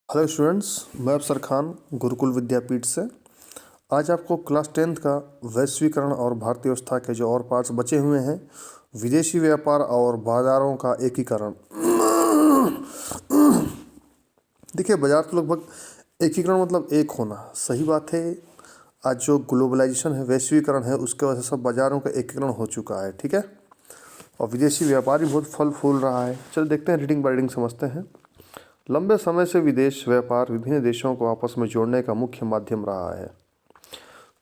Hello students, मैं अफसर खान गुरुकुल विद्यापीठ से। आज आपको क्लास 10th का वैश्वीकरण और भारतीय व्यवस्था के जो और पार्ट्स बचे हुए हैं, विदेशी व्यापार और बाजारों का एकीकरण। देखिए, बाजार तो लगभग एकीकरण मतलब एक होना, सही बात है। आज जो ग्लोबलाइजेशन है, वैश्वीकरण है, उसके वजह से सब बाजारों का एकीकरण हो चुका है, ठीक है। और विदेशी व्यापार भी बहुत फल फूल रहा है। चलो देखते हैं, रीडिंग बाय रीडिंग समझते हैं। लंबे समय से विदेश व्यापार विभिन्न देशों को आपस में जोड़ने का मुख्य माध्यम रहा है।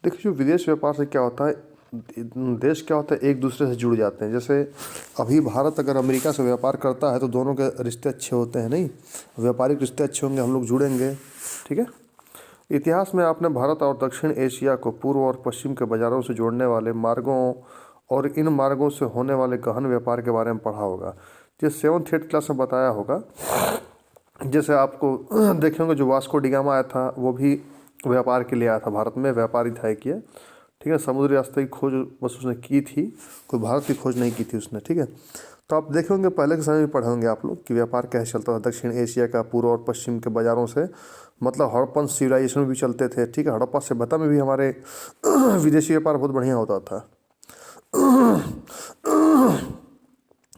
देखिए, जो विदेश व्यापार से क्या होता है, देश क्या होता है, एक दूसरे से जुड़ जाते हैं। जैसे अभी भारत अगर अमेरिका से व्यापार करता है तो दोनों के रिश्ते अच्छे होते हैं, नहीं, व्यापारिक रिश्ते अच्छे होंगे, हम लोग जुड़ेंगे, ठीक है। इतिहास में आपने भारत और दक्षिण एशिया को पूर्व और पश्चिम के बाजारों से जोड़ने वाले मार्गों और इन मार्गों से होने वाले गहन व्यापार के बारे में पढ़ा होगा। जो 7th 8th क्लास में बताया होगा। जैसे आपको देखे होंगे, जो वास्को डिगामा आया था वो भी व्यापार के लिए आया था, भारत में व्यापार ही था किया, ठीक है। समुद्री रास्ते की खोज बस उसने की थी, कोई भारत की खोज नहीं की थी उसने, ठीक है। तो आप देखे होंगे, पहले के समय में पढ़े होंगे आप लोग कि व्यापार कैसे चलता था दक्षिण एशिया का पूर्व और पश्चिम के बाज़ारों से। मतलब हड़प्पन सिविलाइजेशन में भी चलते थे, ठीक है। हड़प्पा सभ्यता में भी हमारे विदेशी व्यापार बहुत बढ़िया होता था।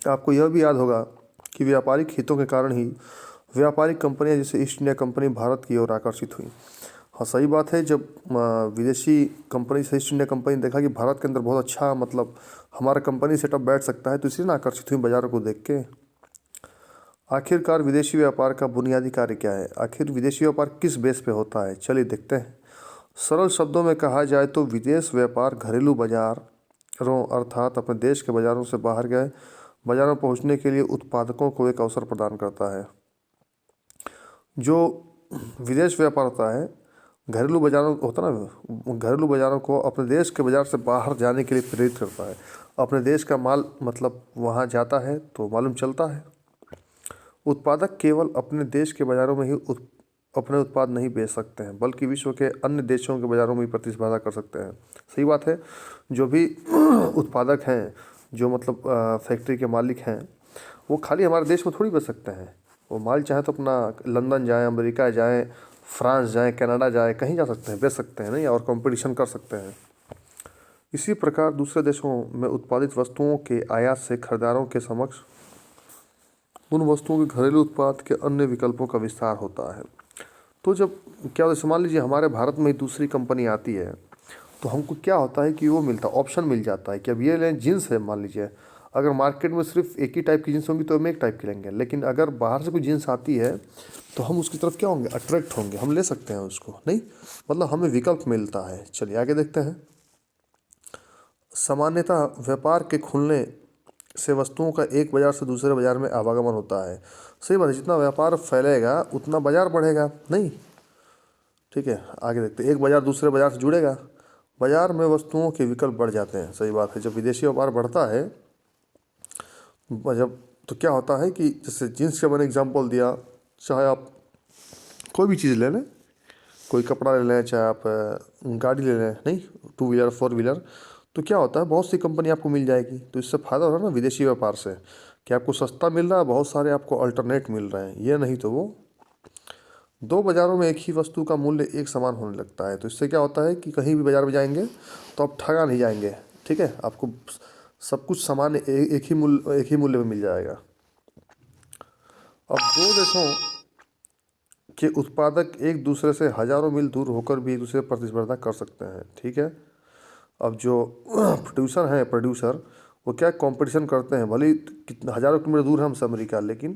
आपको यह भी याद होगा कि व्यापारिक हितों के कारण ही व्यापारिक कंपनियां जैसे ईस्ट इंडिया कंपनी भारत की ओर आकर्षित हुई। हाँ, सही बात है। जब विदेशी कंपनी से ईस्ट इंडिया कंपनी ने देखा कि भारत के अंदर बहुत अच्छा, मतलब हमारा कंपनी सेटअप बैठ सकता है, तो इसलिए ना आकर्षित हुई बाज़ारों को देख के। आखिरकार विदेशी व्यापार का बुनियादी कार्य क्या है? आखिर विदेशी व्यापार किस बेस पे होता है, चलिए देखते हैं। सरल शब्दों में कहा जाए तो विदेश व्यापार घरेलू बाजारों अर्थात अपने देश के बाज़ारों से बाहर गए बाज़ारों में पहुंचने के लिए उत्पादकों को एक अवसर प्रदान करता है। जो विदेश व्यापार होता है, घरेलू बाज़ारों होता है ना, घरेलू बाज़ारों को अपने देश के बाज़ार से बाहर जाने के लिए प्रेरित करता है। अपने देश का माल मतलब वहाँ जाता है तो मालूम चलता है। उत्पादक केवल अपने देश के बाज़ारों में ही अपने उत्पाद नहीं बेच सकते हैं, बल्कि विश्व के अन्य देशों के बाज़ारों में भी प्रतिस्पर्धा कर सकते हैं। सही बात है। जो भी उत्पादक हैं, जो मतलब फैक्ट्री के मालिक हैं, वो खाली हमारे देश में थोड़ी बेच सकते हैं। वो माल चाहे तो अपना लंदन जाएँ, अमेरिका जाएँ, फ्रांस जाएँ, कनाडा जाएँ, कहीं जा सकते हैं, बेच सकते हैं, नहीं, और कंपटीशन कर सकते हैं। इसी प्रकार दूसरे देशों में उत्पादित वस्तुओं के आयात से खरीदारों के समक्ष उन वस्तुओं के घरेलू उत्पाद के अन्य विकल्पों का विस्तार होता है। तो जब क्या होता है, मान लीजिए हमारे भारत में दूसरी कंपनी आती है तो हमको क्या होता है कि वो मिलता, ऑप्शन मिल जाता है कि अब ये लें। जीन्स है, मान लीजिए अगर मार्केट में सिर्फ एक ही टाइप की जीन्स होंगी तो हम एक टाइप की लेंगे, लेकिन अगर बाहर से कोई जीन्स आती है तो हम उसकी तरफ क्या होंगे, अट्रैक्ट होंगे, हम ले सकते हैं उसको, नहीं, मतलब हमें विकल्प मिलता है। चलिए आगे देखते हैं। सामान्यतः व्यापार के खुलने से वस्तुओं का एक बाज़ार से दूसरे बाज़ार में आवागमन होता है। सही बात है, जितना व्यापार फैलेगा उतना बाज़ार बढ़ेगा, नहीं, ठीक है। आगे देखते हैं, एक बाज़ार दूसरे बाज़ार से जुड़ेगा, बाज़ार में वस्तुओं के विकल्प बढ़ जाते हैं। सही बात है। जब विदेशी व्यापार बढ़ता है जब, तो क्या होता है कि जैसे जीन्स का मैंने एग्जांपल दिया, चाहे आप कोई भी चीज़ ले लें, कोई कपड़ा ले लें, चाहे आप गाड़ी ले लें, नहीं, 2 व्हीलर 4 व्हीलर, तो क्या होता है, बहुत सी कंपनी आपको मिल जाएगी। तो इससे फ़ायदा हो रहा है ना विदेशी व्यापार से, कि आपको सस्ता मिल रहा है, बहुत सारे आपको अल्टरनेट मिल रहे हैं। ये नहीं तो वो दो बाज़ारों में एक ही वस्तु का मूल्य एक समान होने लगता है। तो इससे क्या होता है कि कहीं भी बाज़ार में जाएंगे तो आप ठगा नहीं जाएंगे, ठीक है। आपको सब कुछ समान एक ही मूल्य में मिल जाएगा। अब दो देशों के उत्पादक एक दूसरे से हजारों मील दूर होकर भी एक दूसरे से प्रतिस्पर्धा कर सकते हैं, ठीक है। अब जो प्रोड्यूसर वो क्या कंपटीशन करते हैं, भले ही कितना हज़ारों किलोमीटर दूर है हमसे अमेरिका, लेकिन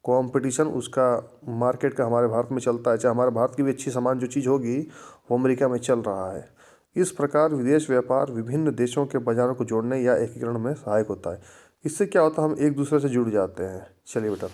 कंपटीशन उसका मार्केट का हमारे भारत में चलता है। चाहे हमारे भारत की भी अच्छी सामान जो चीज़ होगी वो अमेरिका में चल रहा है। इस प्रकार विदेश व्यापार विभिन्न देशों के बाज़ारों को जोड़ने या एकीकरण में सहायक होता है। इससे क्या होता है, हम एक दूसरे से जुड़ जाते हैं। चलिए बेटा।